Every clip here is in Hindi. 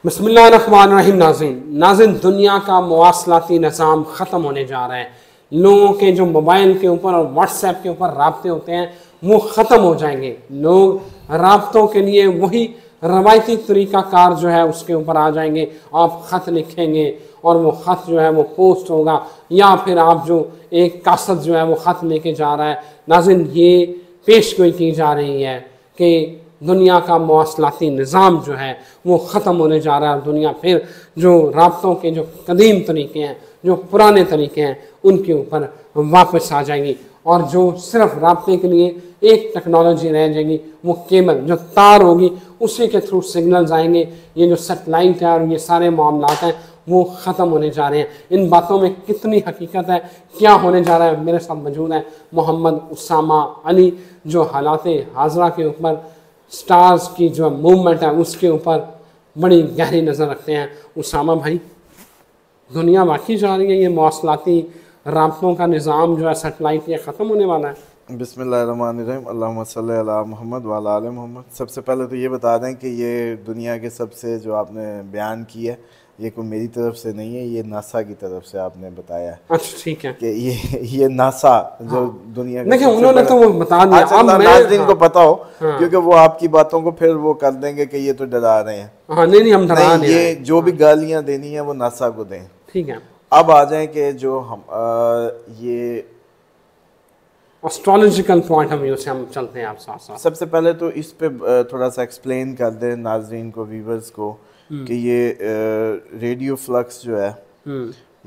बिस्मिल्लाहिर्रहमानिर्रहीम। नाज़रीन, दुनिया का मवासलाती निज़ाम ख़त्म होने जा रहा है। लोगों के जो मोबाइल के ऊपर और व्हाट्सएप के ऊपर राब्ते होते हैं वो ख़त्म हो जाएंगे। लोग राब्तों के लिए वही रवायती तरीक़ाकार जो है उसके ऊपर आ जाएंगे। आप ख़त लिखेंगे और वो ख़त जो है वो पोस्ट होगा, या फिर आप जो एक कासद जो है वो ख़त लेके जा रहा है। नाज़रीन, ये पेशगोई की जा रही है कि दुनिया का मवासलाती निज़ाम जो है वो ख़त्म होने जा रहा है। दुनिया फिर जो राब्तों के जो कदीम तरीके हैं, जो पुराने तरीके हैं, उनके ऊपर वापस आ जाएंगी। और जो सिर्फ राब्ते के लिए एक टेक्नोलॉजी रह जाएगी, वो केबल जो तार होगी उसी के थ्रू सिग्नल्स आएंगे। ये जो सेटेलाइट है और ये सारे मामलात हैं वो ख़त्म होने जा रहे हैं। इन बातों में कितनी हकीकत है, क्या होने जा रहा है, मेरे साथ मौजूद है मोहम्मद उसामा अली, जो हालात हाजरा के ऊपर स्टार्स की जो मूवमेंट है उसके ऊपर बड़ी गहरी नज़र रखते हैं। उसामा भाई, दुनिया वाकई जा रही है ये मवासलाती राब्तों का निज़ाम जो है सेटेलाइट, ये ख़त्म होने वाला है? बिस्मिल्लाहिर्रहमानिर्रहीम, अल्लाहुम्मा सल्ली अला मोहम्मद व अला आले मोहम्मद। सबसे पहले तो ये बता दें कि ये दुनिया के सबसे जो आपने बयान की है, ये कोई मेरी तरफ से नहीं है, ये नासा की तरफ से आपने बताया है। अच्छा, ठीक है कि ये नासा जो दुनिया का देखिए, उन्होंने तो वो बता दिया। अच्छा, अब मैं नाज़रीन को पता हो, हाँ। क्योंकि वो आपकी बातों को फिर वो कर देंगे कि ये तो डरा रहे हैं। हाँ, नहीं हम डरा नहीं, नहीं ये रहे। जो भी गालियाँ देनी है वो नासा को दें। ठीक है, अब आ जाए कि जो हम ये एस्ट्रोलॉजिकल पॉइंट ऑफ व्यू से हम चलते हैं आप साथ साथ। सबसे पहले तो इस पे थोड़ा सा एक्सप्लेन कर दें नाजरीन को, व्यूवर्स को, कि ये रेडियो फ्लक्स जो है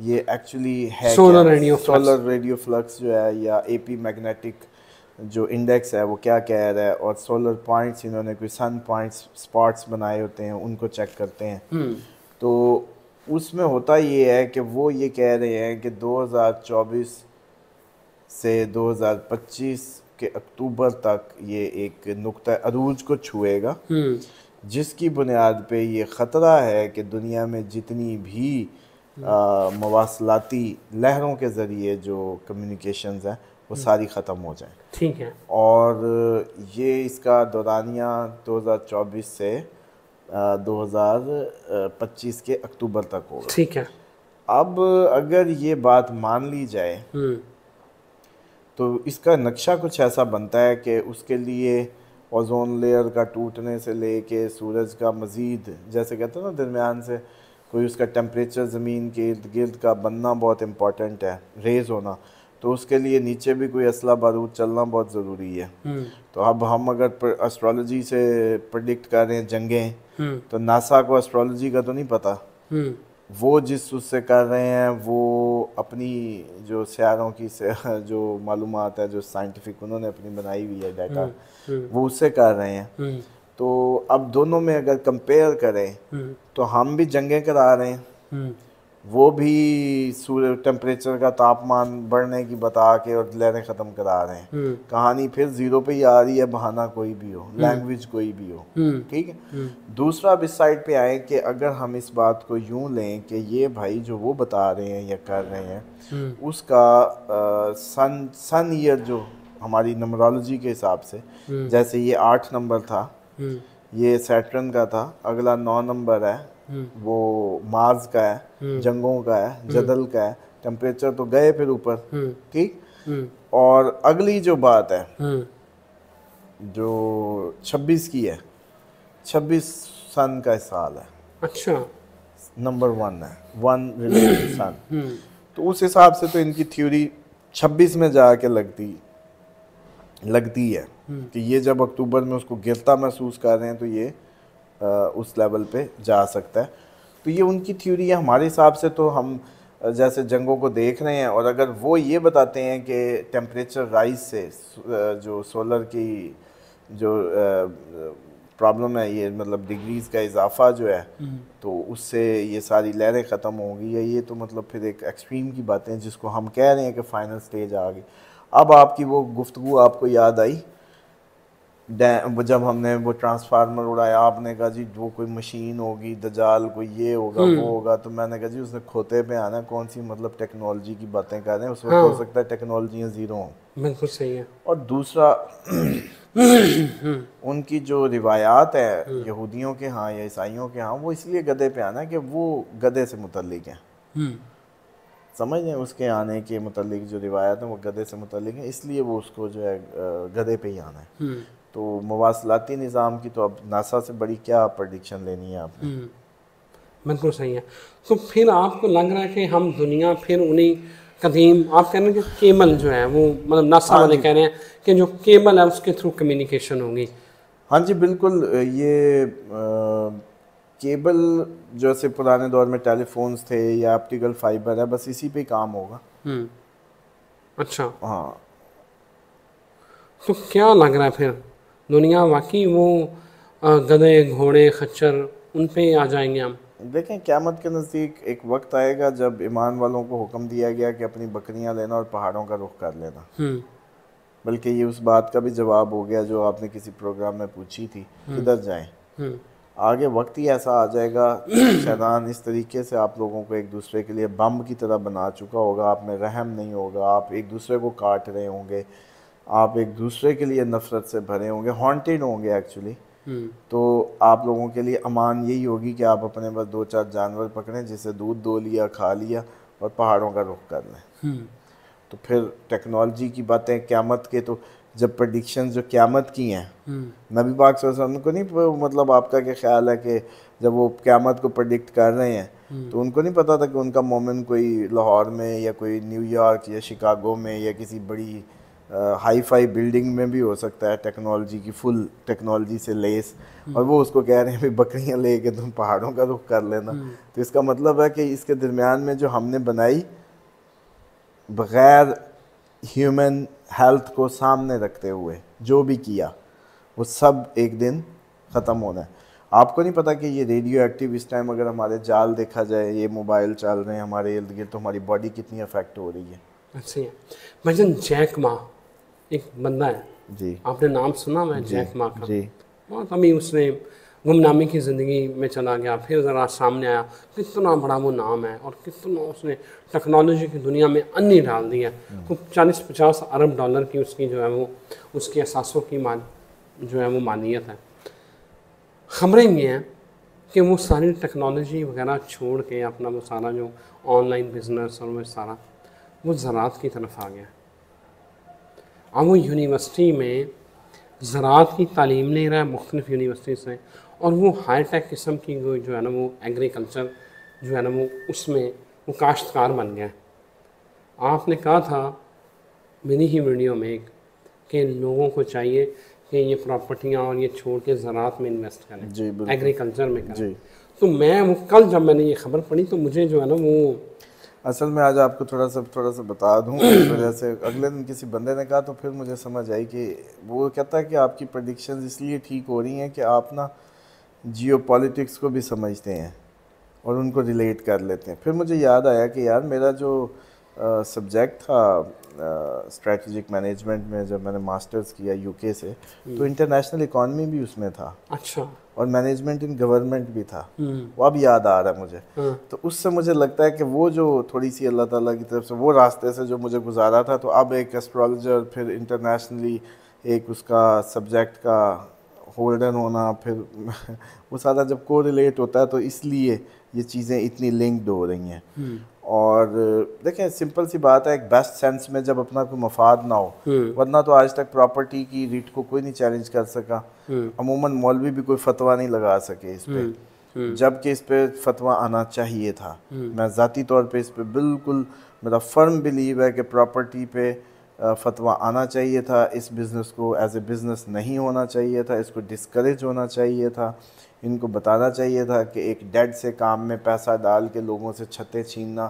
ये एक्चुअली है सोलर क्या? Radio flux. Solar radio flux जो है, या एपी मैग्नेटिक जो इंडेक्स है वो क्या कह रहा है, और सोलर पॉइंट्स इन्होंने कोई सन पॉइंट्स स्पॉट्स बनाए होते हैं, उनको चेक करते हैं। तो उसमें होता ये है कि वो ये कह रहे हैं कि 2024 से 2025 के अक्टूबर तक ये एक नुक्ता अरूज को छुएगा, जिसकी बुनियाद पे ये ख़तरा है कि दुनिया में जितनी भी मवासलाती लहरों के ज़रिए जो कम्युनिकेशंस हैं वो सारी ख़त्म हो जाएं। ठीक है, और ये इसका दौरानिया 2024 से 2025 के अक्टूबर तक होगा। ठीक है। अब अगर ये बात मान ली जाए तो इसका नक्शा कुछ ऐसा बनता है कि उसके लिए ओजोन लेयर का टूटने से लेके सूरज का मज़ीद, जैसे कहते हैं ना, दरमियान से कोई उसका टेम्परेचर ज़मीन के इर्द गिर्द का बनना बहुत इम्पॉर्टेंट है, रेज होना, तो उसके लिए नीचे भी कोई असला बारूद चलना बहुत ज़रूरी है। तो अब हम अगर एस्ट्रोलॉजी से प्रेडिक्ट कर रहे हैं जंगें, तो नासा को एस्ट्रोलॉजी का तो नहीं पता। वो जिस उससे कर रहे हैं वो अपनी जो सियारों की जो मालूमात है, जो साइंटिफिक उन्होंने अपनी बनाई हुई है डाटा, वो उससे कर रहे हैं। तो अब दोनों में अगर कंपेयर करें तो हम भी जंगें करा रहे हैं, वो भी सूर्य टेम्परेचर का तापमान बढ़ने की बता के और लहरें ख़त्म करा रहे हैं। कहानी फिर जीरो पे ही आ रही है, बहाना कोई भी हो, लैंग्वेज कोई भी हो। ठीक है। दूसरा अब इस साइड पे आए कि अगर हम इस बात को यूं लें कि ये भाई जो वो बता रहे हैं या कर रहे हैं, उसका सन ईयर जो हमारी नंबरोलॉजी के हिसाब से, जैसे ये 8 नंबर था, ये सैटर्न का था, अगला 9 नंबर है वो मार्स का है, जंगों का है, जदल का है, टेम्परेचर तो गए फिर ऊपर। ठीक। और अगली जो बात है जो 26 की है, 26 सन का साल है। अच्छा, नंबर 1 है, 1 रिलेटेड सन। तो उस हिसाब से तो इनकी थ्योरी 26 में जाके लगती है कि ये जब अक्टूबर में उसको गिरता महसूस कर रहे हैं तो ये उस लेवल पे जा सकता है। तो ये उनकी थ्योरी है। हमारे हिसाब से तो हम जैसे जंगों को देख रहे हैं, और अगर वो ये बताते हैं कि टेम्परेचर राइज से जो सोलर की जो प्रॉब्लम है, ये मतलब डिग्रीज़ का इजाफा जो है, तो उससे ये सारी लहरें ख़त्म होंगी, या ये तो मतलब फिर एक एक्सट्रीम की बातें जिसको हम कह रहे हैं कि फ़ाइनल स्टेज आ गई। अब आपकी वो गुफ्तगू आपको याद आई जब हमने वो ट्रांसफार्मर उड़ाया, आपने कहा जी वो कोई मशीन होगी, दजाल कोई ये होगा वो होगा, तो मैंने कहा जी उसने खोते पे आना, कौन सी मतलब टेक्नोलॉजी की बातें कर रहे हैं, उस वक्त हो सकता है टेक्नोलॉजियाँ ज़ीरो हों। बिल्कुल सही है। और दूसरा उनकी जो रिवायात है यहूदियों के यहाँ या ईसाइयों के यहाँ, वो इसलिए गधे पे आना कि वो गधे से मुतल्लिक हैं। समझ रहे हैं, उसके आने के मुतल्लिक जो रिवायत है वो गधे से मुतल्लिक है, इसलिए वो उसको जो है गधे पे ही आना है। तो मवासलाती निज़ाम की तो अब नासा से बड़ी क्या प्रेडिक्शन लेनी है आपने। बिल्कुल सही है। तो फिर आपको लग रहा है कि हम दुनिया फिर उन्हीं कदीम, आप कह रहे हैं कि केबल जो है वो, मतलब नासा वाले कह रहे हैं कि जो केबल है उसके थ्रू कम्युनिकेशन होगी। हाँ जी बिल्कुल। ये केबल जैसे पुराने दौर में टेलीफोन्स थे या ऑप्टिकल फाइबर है, बस इसी पे काम होगा। अच्छा। हाँ। तो क्या लग रहा है फिर दुनिया वाकई वो गधे घोड़े खच्चर उन पे आ जाएंगे हम? देखें, क़यामत के नज़दीक एक वक्त आएगा जब ईमान वालों को हुक्म दिया गया कि अपनी बकरियां लेना और पहाड़ों का रुख कर लेना। बल्कि ये उस बात का भी जवाब हो गया जो आपने किसी प्रोग्राम में पूछी थी, किधर जाएं। आगे वक्त ही ऐसा आ जाएगा, शैतान इस तरीके से आप लोगों को एक दूसरे के लिए बम की तरह बना चुका होगा, आप में रहम नहीं होगा, आप एक दूसरे को काट रहे होंगे, आप एक दूसरे के लिए नफरत से भरे होंगे, हॉन्टेड होंगे एक्चुअली। तो आप लोगों के लिए अमान यही होगी कि आप अपने बस 2-4 जानवर पकड़ें, जिसे दूध दो लिया, खा लिया और पहाड़ों का रुख कर लें। तो फिर टेक्नोलॉजी की बातें क़यामत के, तो जब प्रडिक्शन जो क़यामत की हैं, नबी पाक सल्लल्लाहु अलैहि वसल्लम को नहीं, मतलब आपका क्या ख्याल है कि जब वो क़यामत को प्रेडिक्ट कर रहे हैं तो उनको नहीं पता था कि उनका मोमिन कोई लाहौर में या कोई न्यूयॉर्क या शिकागो में या किसी बड़ी हाई फाई बिल्डिंग में भी हो सकता है, टेक्नोलॉजी की फुल टेक्नोलॉजी से लेस, और वो उसको कह रहे हैं भाई बकरियां लेके तुम पहाड़ों का रुख कर लेना। तो इसका मतलब है कि इसके दरमियान में जो हमने बनाई बग़ैर ह्यूमन हेल्थ को सामने रखते हुए जो भी किया वो सब एक दिन ख़त्म होना है। आपको नहीं पता कि ये रेडियो एक्टिव इस टाइम अगर हमारे जाल देखा जाए, ये मोबाइल चल रहे हैं हमारे इर्द गिर्द, तो हमारी बॉडी कितनी अफेक्ट हो रही है। अच्छा है भाईजान, जैक मा एक बंदा है जी, आपने नाम सुना है जैक मा का? जी। बहुत अभी उसने गुमनामी की ज़िंदगी में चला गया, फिर ज़रा सामने आया, कितना बड़ा वो नाम है और कितना उसने टेक्नोलॉजी की दुनिया में अन्नी डाल दी है। तो 40-50 अरब डॉलर की उसकी जो है वो उसकी असासों की जो है वो मालियत है। ख़बरें ये हैं कि वो सारी टेक्नोलॉजी वगैरह छोड़ के अपना वो सारा जो ऑनलाइन बिज़नेस और वो सारा वो ज़राअत की तरफ आ गया। अब वो यूनिवर्सिटी में ज़राअत की तालीम ले रहा है मुख्तलिफ़ यूनिवर्सिटी से, और वो हाई टेक किस्म की जो है ना वो एग्रीकल्चर जो है ना वो उसमें वो काश्तकार बन गया। आपने कहा था मेरी ही वीडियो में एक कि लोगों को चाहिए कि ये प्रॉपर्टियाँ और ये छोड़ के ज़राअत में इन्वेस्ट करें, जी, एग्रीकल्चर में करें। जी। तो मैं वो कल जब मैंने ये खबर पढ़ी तो मुझे जो है ना वो, असल में आज आपको थोड़ा सा बता दूं, इस वजह से अगले दिन किसी बंदे ने कहा तो फिर मुझे समझ आई कि वो कहता है कि आपकी प्रेडिक्शंस इसलिए ठीक हो रही हैं कि आप ना जियोपॉलिटिक्स को भी समझते हैं और उनको रिलेट कर लेते हैं। फिर मुझे याद आया कि यार मेरा जो सब्जेक्ट था स्ट्रेटजिक मैनेजमेंट में, जब मैंने मास्टर्स किया यूके से, तो इंटरनेशनल इकॉनमी भी उसमें था। अच्छा। और मैनेजमेंट इन गवर्नमेंट भी था। वो अब याद आ रहा है मुझे। तो उससे मुझे लगता है कि वो जो थोड़ी सी अल्लाह ताला की तरफ से वो रास्ते से जो मुझे गुजारा था, तो अब एक एस्ट्रोलॉजर, फिर इंटरनेशनली एक उसका सब्जेक्ट का होल्डर होना, फिर वो सारा जब को रिलेट होता है तो इसलिए ये चीज़ें इतनी लिंक्ड हो रही हैं। और देखें सिंपल सी बात है, एक बेस्ट सेंस में जब अपना कोई मफाद ना हो, वरना तो आज तक प्रॉपर्टी की रीट को कोई नहीं चैलेंज कर सका, अमूमन मौलवी भी कोई फतवा नहीं लगा सके इस पे, जबकि इस पे फतवा आना चाहिए था। मैं ज़ाती तौर पे इस पे बिल्कुल मेरा फर्म बिलीव है कि प्रॉपर्टी पे फतवा आना चाहिए था। इस बिज़नेस को एज ए बिज़नेस नहीं होना चाहिए था, इसको डिस्करेज होना चाहिए था। इनको बताना चाहिए था कि एक डेड से काम में पैसा डाल के लोगों से छतें छीनना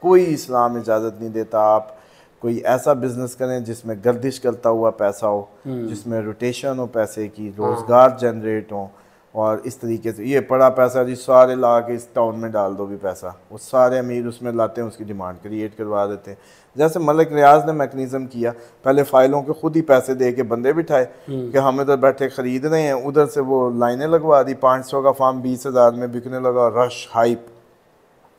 कोई इस्लाम इजाज़त नहीं देता। आप कोई ऐसा बिज़नेस करें जिसमें गर्दिश करता हुआ पैसा हो, जिसमें रोटेशन हो पैसे की, रोज़गार जनरेट हो, और इस तरीके से ये पड़ा पैसा जी सारे ला के इस टाउन में डाल दो भी पैसा, वो सारे अमीर उसमें लाते हैं, उसकी डिमांड क्रिएट करवा देते हैं। जैसे मलिक रियाज ने मैकेनिज़्म किया, पहले फ़ाइलों के खुद ही पैसे दे के बंदे बिठाए कि हम इधर बैठे ख़रीद रहे हैं, उधर से वो लाइनें लगवा दी, 500 का फार्म 20,000 में बिकने लगा, रश हाइप,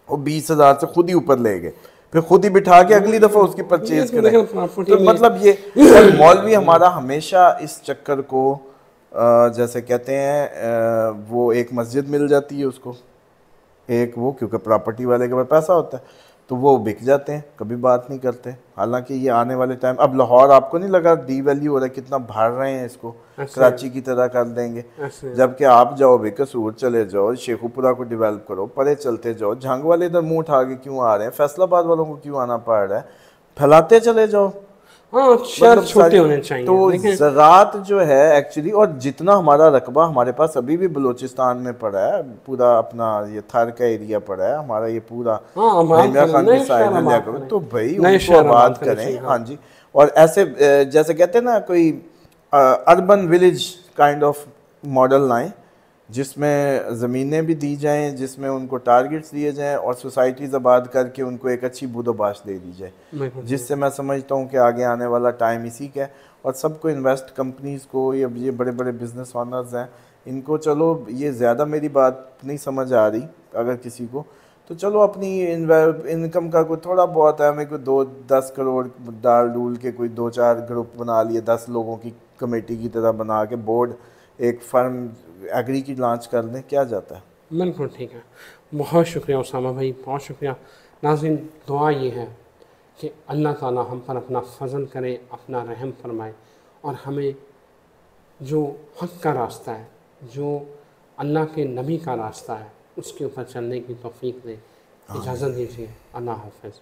वो 20,000 से खुद ही ऊपर ले गए। फिर खुद ही बिठा के अगली दफ़ा उसकी परचेज करें। तो मतलब ये मौलवी हमारा हमेशा इस चक्कर को जैसे कहते हैं वो एक मस्जिद मिल जाती है उसको, एक वो क्योंकि प्रॉपर्टी वाले के पास पैसा होता है तो वो बिक जाते हैं, कभी बात नहीं करते। हालांकि ये आने वाले टाइम, अब लाहौर आपको नहीं लगा डी वैल्यू हो रहा है, कितना भर रहे हैं इसको, कराची की तरह कर देंगे। जबकि आप जाओ बेकसूर चले जाओ, शेखुपुरा को डेवलप करो, परे चलते जाओ, झांग वाले इधर मुंह उठा के क्यों आ रहे हैं, फैसलाबाद वालों को क्यों आना पड़ रहा है, फैलाते चले जाओ। हाँ, शहर छोटे होने चाहिए। तो ज़रात जो है एक्चुअली, और जितना हमारा रकबा हमारे पास अभी भी बलूचिस्तान में पड़ा है, पूरा अपना ये थर का एरिया पड़ा है हमारा, ये पूरा इमरान खान के साइड में लिया करो तो भाई उनको आबाद करें। हाँ जी, और ऐसे जैसे कहते हैं ना कोई urban village kind of model लाएं जिसमें ज़मीनें भी दी जाएं, जिसमें उनको टारगेट्स दिए जाएं और सोसाइटीज़ आबाद करके उनको एक अच्छी बूदोबाश दे दी जाए, जिससे मैं समझता हूँ कि आगे आने वाला टाइम इसी का है। और सबको इन्वेस्ट कंपनीज़ को, ये बड़े बड़े बिजनेस ऑनर्स हैं, इनको चलो ये ज़्यादा मेरी बात नहीं समझ आ रही अगर किसी को, तो चलो अपनी इनकम का कोई थोड़ा बहुत है, हमें कोई 2-10 करोड़ डाल डूल के कोई 2-4 ग्रुप बना लिए, 10 लोगों की कमेटी की तरह बना के बोर्ड एक फर्म एग्री की लॉन्च कर दें, क्या जाता है। बिल्कुल ठीक है, बहुत शुक्रिया उसामा भाई, बहुत शुक्रिया। नाज़रीन, दुआ ये है कि अल्लाह ताला हम पर अपना फजल करे, अपना रहम फरमाए और हमें जो हक़ का रास्ता है, जो अल्लाह के नबी का रास्ता है, उसके ऊपर चलने की तौफीक दे। इजाज़त दीजिए, अल्लाह हाफ़िज़।